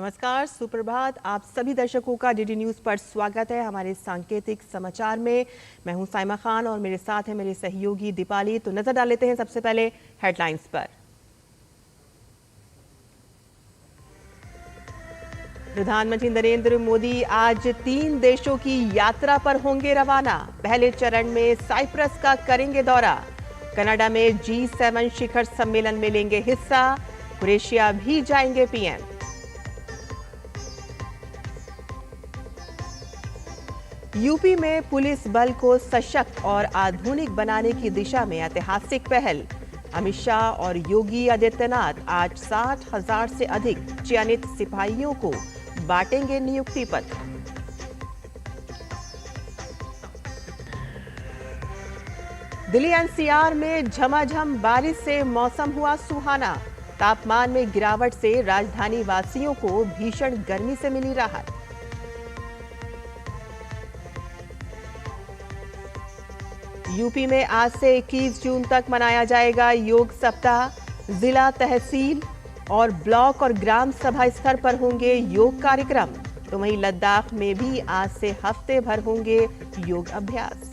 नमस्कार, सुप्रभात। आप सभी दर्शकों का डीडी न्यूज पर स्वागत है। हमारे सांकेतिक समाचार में मैं हूं साइमा खान और मेरे साथ है मेरे सहयोगी दीपाली। तो नजर डाल लेते हैं सबसे पहले हेडलाइंस पर। प्रधानमंत्री नरेंद्र मोदी आज 3 देशों की यात्रा पर होंगे रवाना। पहले चरण में साइप्रस का करेंगे दौरा। कनाडा में G7 शिखर सम्मेलन में लेंगे हिस्सा। क्रोएशिया भी जाएंगे पीएम। यूपी में पुलिस बल को सशक्त और आधुनिक बनाने की दिशा में ऐतिहासिक पहल। अमित शाह और योगी आदित्यनाथ आज 60,000 से अधिक चयनित सिपाहियों को बांटेंगे नियुक्ति पत्र। दिल्ली एनसीआर में झमाझम बारिश से मौसम हुआ सुहाना। तापमान में गिरावट से राजधानी वासियों को भीषण गर्मी से मिली राहत। यूपी में आज से 21 जून तक मनाया जाएगा योग सप्ताह। जिला, तहसील और ब्लॉक और ग्राम सभा स्तर पर होंगे योग कार्यक्रम। तो वहीं लद्दाख में भी आज से हफ्ते भर होंगे योग अभ्यास।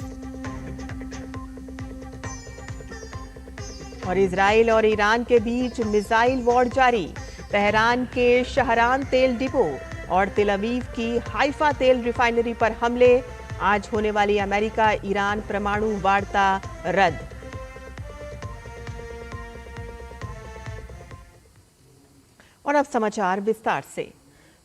और इजराइल और ईरान के बीच मिसाइल वॉर जारी। तेहरान के शहरान तेल डिपो और तेल अवीव की हाइफा तेल रिफाइनरी पर हमले। आज होने वाली अमेरिका ईरान परमाणु वार्ता रद्द। और अब समाचार विस्तार से।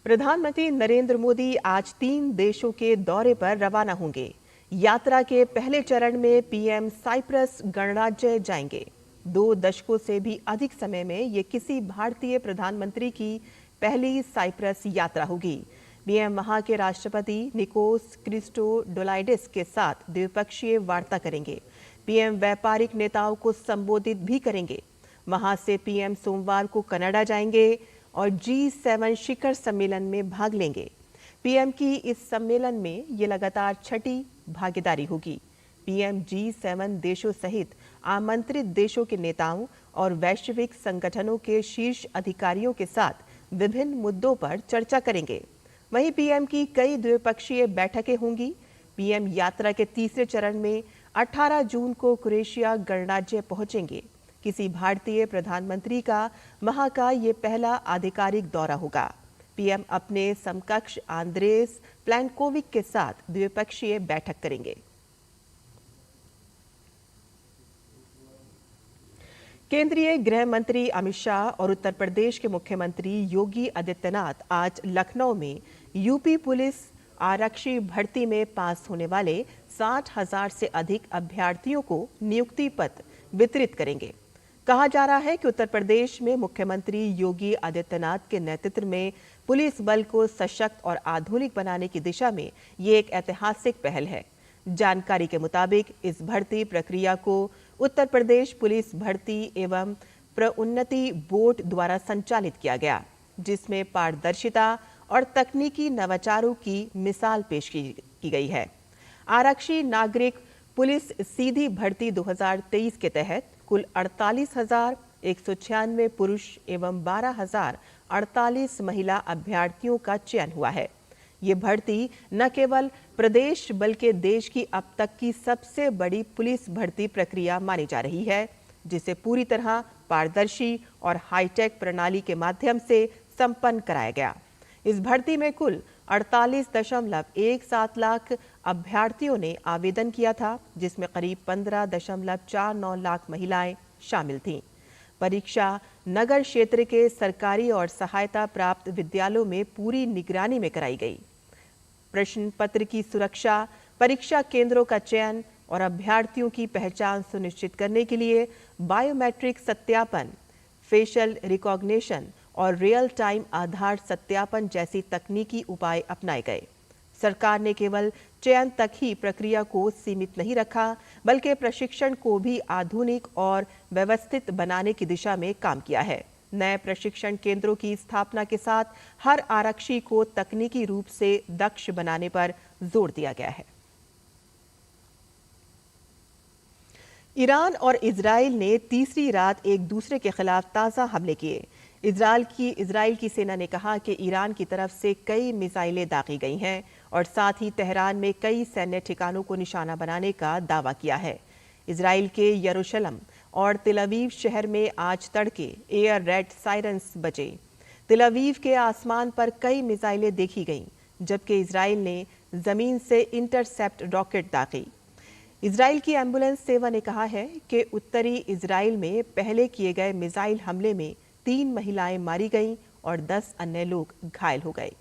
प्रधानमंत्री नरेंद्र मोदी आज 3 देशों के दौरे पर रवाना होंगे। यात्रा के पहले चरण में पीएम साइप्रस गणराज्य जाएंगे। 2 दशकों से भी अधिक समय में ये किसी भारतीय प्रधानमंत्री की पहली साइप्रस यात्रा होगी। पीएम वहां के राष्ट्रपति निकोस क्रिस्टोडोलाइडिस के साथ द्विपक्षीय वार्ता करेंगे। पीएम व्यापारिक नेताओं को संबोधित भी करेंगे। वहां से पीएम सोमवार को कनाडा जाएंगे और G7 शिखर सम्मेलन में भाग लेंगे। पीएम की इस सम्मेलन में ये लगातार 6ठी भागीदारी होगी। पीएम G7 देशों सहित आमंत्रित देशों के नेताओं और वैश्विक संगठनों के शीर्ष अधिकारियों के साथ विभिन्न मुद्दों पर चर्चा करेंगे। वहीं पीएम की कई द्विपक्षीय बैठकें होंगी। पीएम यात्रा के तीसरे चरण में 18 जून को क्रोएशिया गणराज्य पहुंचेंगे। किसी भारतीय प्रधानमंत्री का वहां का ये पहला आधिकारिक दौरा होगा। पीएम अपने समकक्ष आंद्रेस प्लेनकोविक के साथ द्विपक्षीय बैठक करेंगे। केंद्रीय गृह मंत्री अमित शाह और उत्तर प्रदेश के मुख्यमंत्री योगी आदित्यनाथ आज लखनऊ में यूपी पुलिस आरक्षी भर्ती में पास होने वाले 60,000 से अधिक अभ्यर्थियों को नियुक्ति पत्र वितरित करेंगे। कहा जा रहा है कि उत्तर प्रदेश में मुख्यमंत्री योगी आदित्यनाथ के नेतृत्व में पुलिस बल को सशक्त और आधुनिक बनाने की दिशा में ये एक ऐतिहासिक पहल है। जानकारी के मुताबिक इस भर्ती प्रक्रिया को उत्तर प्रदेश पुलिस भर्ती एवं प्रोन्नति बोर्ड द्वारा संचालित किया गया, जिसमें पारदर्शिता और तकनीकी नवाचारों की मिसाल पेश की गई है। आरक्षी नागरिक पुलिस सीधी भर्ती 2023 के तहत कुल 48,196 पुरुष एवं 12,048 महिला अभ्यर्थियों का चयन हुआ है। ये भर्ती न केवल प्रदेश बल्कि देश की अब तक की सबसे बड़ी पुलिस भर्ती प्रक्रिया मानी जा रही है, जिसे पूरी तरह पारदर्शी और हाईटेक प्रणाली के माध्यम से संपन्न कराया गया। इस भर्ती में कुल 48.17 लाख अभ्यर्थियों ने आवेदन किया था, जिसमें करीब 15.49 लाख महिलाएं शामिल थीं। परीक्षा नगर क्षेत्र के सरकारी और सहायता प्राप्त विद्यालयों में पूरी निगरानी में कराई गई। प्रश्न पत्र की सुरक्षा, परीक्षा केंद्रों का चयन और अभ्यर्थियों की पहचान सुनिश्चित करने के लिए बायोमेट्रिक सत्यापन, फेशियल रिकॉग्निशन और रियल टाइम आधार सत्यापन जैसी तकनीकी उपाय अपनाए गए। सरकार ने केवल चयन तक ही प्रक्रिया को सीमित नहीं रखा, बल्कि प्रशिक्षण को भी आधुनिक और व्यवस्थित बनाने की दिशा में काम किया है। नए प्रशिक्षण केंद्रों की स्थापना के साथ हर आरक्षी को तकनीकी रूप से दक्ष बनाने पर जोर दिया गया है। ईरान और इजराइल ने तीसरी रात एक दूसरे के खिलाफ ताज़ा हमले किए। इजराइल की सेना ने कहा कि ईरान की तरफ से कई मिसाइलें दागी गई हैं और साथ ही तेहरान में कई सैन्य ठिकानों को निशाना बनाने का दावा किया है। इजराइल के यरूशलेम और तेल अवीव शहर में आज तड़के एयर रेड सायरन्स बजे। तेल अवीव के आसमान पर कई मिसाइलें देखी गईं, जबकि इजराइल ने जमीन से इंटरसेप्ट रॉकेट दागे। इजराइल की एम्बुलेंस सेवा ने कहा है कि उत्तरी इजराइल में पहले किए गए मिसाइल हमले में 3 महिलाएं मारी गईं और 10 अन्य लोग घायल हो गए।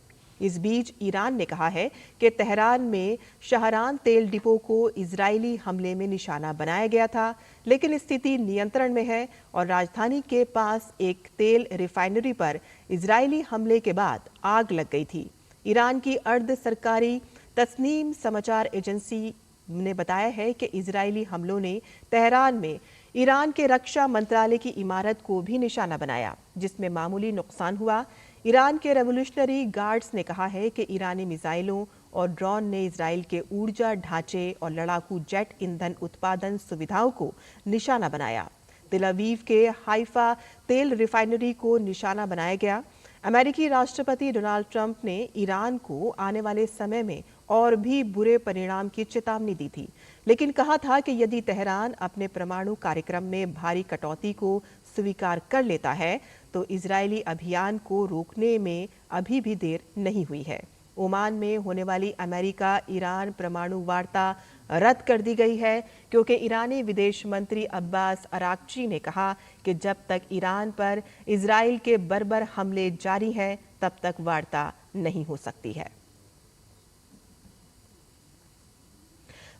इस बीच ईरान ने कहा है कि तेहरान में शहरान तेल डिपो को इजरायली हमले में निशाना बनाया गया था, लेकिन स्थिति नियंत्रण में है और राजधानी के पास एक तेल रिफाइनरी पर इजरायली हमले के बाद आग लग गई थी। ईरान की अर्ध सरकारी तस्नीम समाचार एजेंसी ने बताया है कि इजरायली हमलों ने तेहरान में ईरान के रक्षा मंत्रालय की इमारत को भी निशाना बनाया, जिसमें मामूली नुकसान हुआ। ईरान के रेवोल्यूशनरी गार्ड्स ने कहा है कि ईरानी मिसाइलों और ड्रोन ने इजराइल के ऊर्जा ढांचे और लड़ाकू जेट ईंधन उत्पादन सुविधाओं को निशाना बनाया। तेल अवीव के हाइफा तेल रिफाइनरी को निशाना बनाया गया। अमेरिकी राष्ट्रपति डोनाल्ड ट्रंप ने ईरान को आने वाले समय में और भी बुरे परिणाम की चेतावनी दी थी, लेकिन कहा था कि यदि तेहरान अपने परमाणु कार्यक्रम में भारी कटौती को स्वीकार कर लेता है तो इजरायली अभियान को रोकने में अभी भी देर नहीं हुई है। ओमान में होने वाली अमेरिका ईरान परमाणु वार्ता रद्द कर दी गई है, क्योंकि ईरानी विदेश मंत्री अब्बास अराक्ची ने कहा कि जब तक ईरान पर इजराइल के बर्बर हमले जारी हैं, तब तक वार्ता नहीं हो सकती है।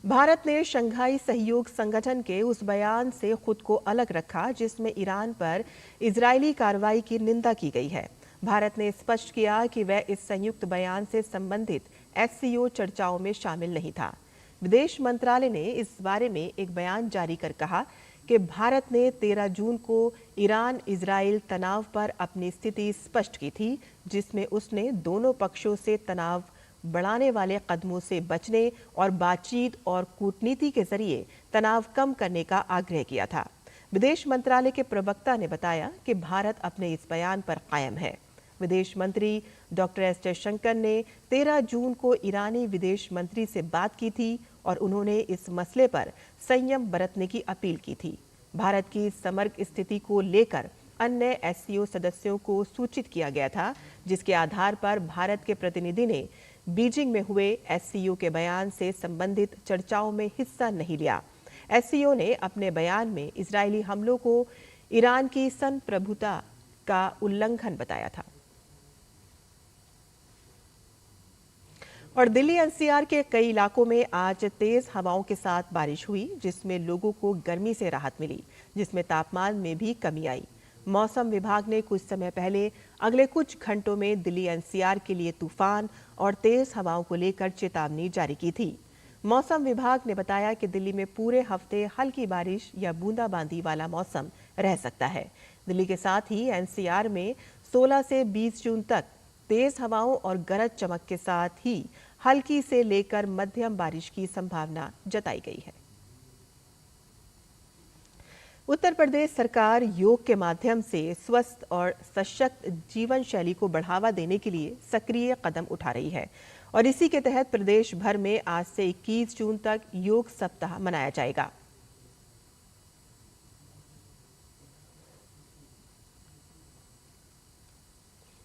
भारत ने शंघाई सहयोग संगठन के उस बयान से खुद को अलग रखा जिसमें ईरान पर इजरायली कार्रवाई की निंदा की गई है। भारत ने स्पष्ट किया कि वह इस संयुक्त बयान से संबंधित एससीओ चर्चाओं में शामिल नहीं था। विदेश मंत्रालय ने इस बारे में एक बयान जारी कर कहा कि भारत ने 13 जून को ईरान इजराइल तनाव पर अपनी स्थिति स्पष्ट की थी, जिसमें उसने दोनों पक्षों से तनाव बढ़ाने वाले कदमों से बचने और बातचीत और कूटनीति के जरिए तनाव कम करने का आग्रह किया था। विदेश मंत्रालय के प्रवक्ता ने बताया कि भारत अपने इस बयान पर कायम है। विदेश मंत्री डॉक्टर एस जयशंकर ने 13 जून को ईरानी विदेश मंत्री से बात की थी और उन्होंने इस मसले पर संयम बरतने की अपील की थी। भारत की समग्र स्थिति को लेकर अन्य एससीओ सदस्यों को सूचित किया गया था, जिसके आधार पर भारत के प्रतिनिधि ने बीजिंग में हुए एससीओ के बयान से संबंधित चर्चाओं में हिस्सा नहीं लिया। एससीओ ने अपने बयान में इजरायली हमलों को ईरान की संप्रभुता का उल्लंघन बताया था। और दिल्ली एनसीआर के कई इलाकों में आज तेज हवाओं के साथ बारिश हुई, जिसमें लोगों को गर्मी से राहत मिली, जिसमें तापमान में भी कमी आई। मौसम विभाग ने कुछ समय पहले अगले कुछ घंटों में दिल्ली एनसीआर के लिए तूफान और तेज हवाओं को लेकर चेतावनी जारी की थी। मौसम विभाग ने बताया कि दिल्ली में पूरे हफ्ते हल्की बारिश या बूंदाबांदी वाला मौसम रह सकता है। दिल्ली के साथ ही एनसीआर में 16 से 20 जून तक तेज हवाओं और गरज चमक के साथ ही हल्की से लेकर मध्यम बारिश की संभावना जताई गई है। उत्तर प्रदेश सरकार योग के माध्यम से स्वस्थ और सशक्त जीवन शैली को बढ़ावा देने के लिए सक्रिय कदम उठा रही है और इसी के तहत प्रदेश भर में आज से 21 जून तक योग सप्ताह मनाया जाएगा।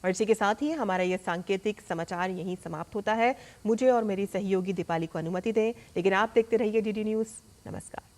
और इसी के साथ ही हमारा यह सांकेतिक समाचार यहीं समाप्त होता है। मुझे और मेरी सहयोगी दीपाली को अनुमति दें, लेकिन आप देखते रहिए डीडी न्यूज़। नमस्कार।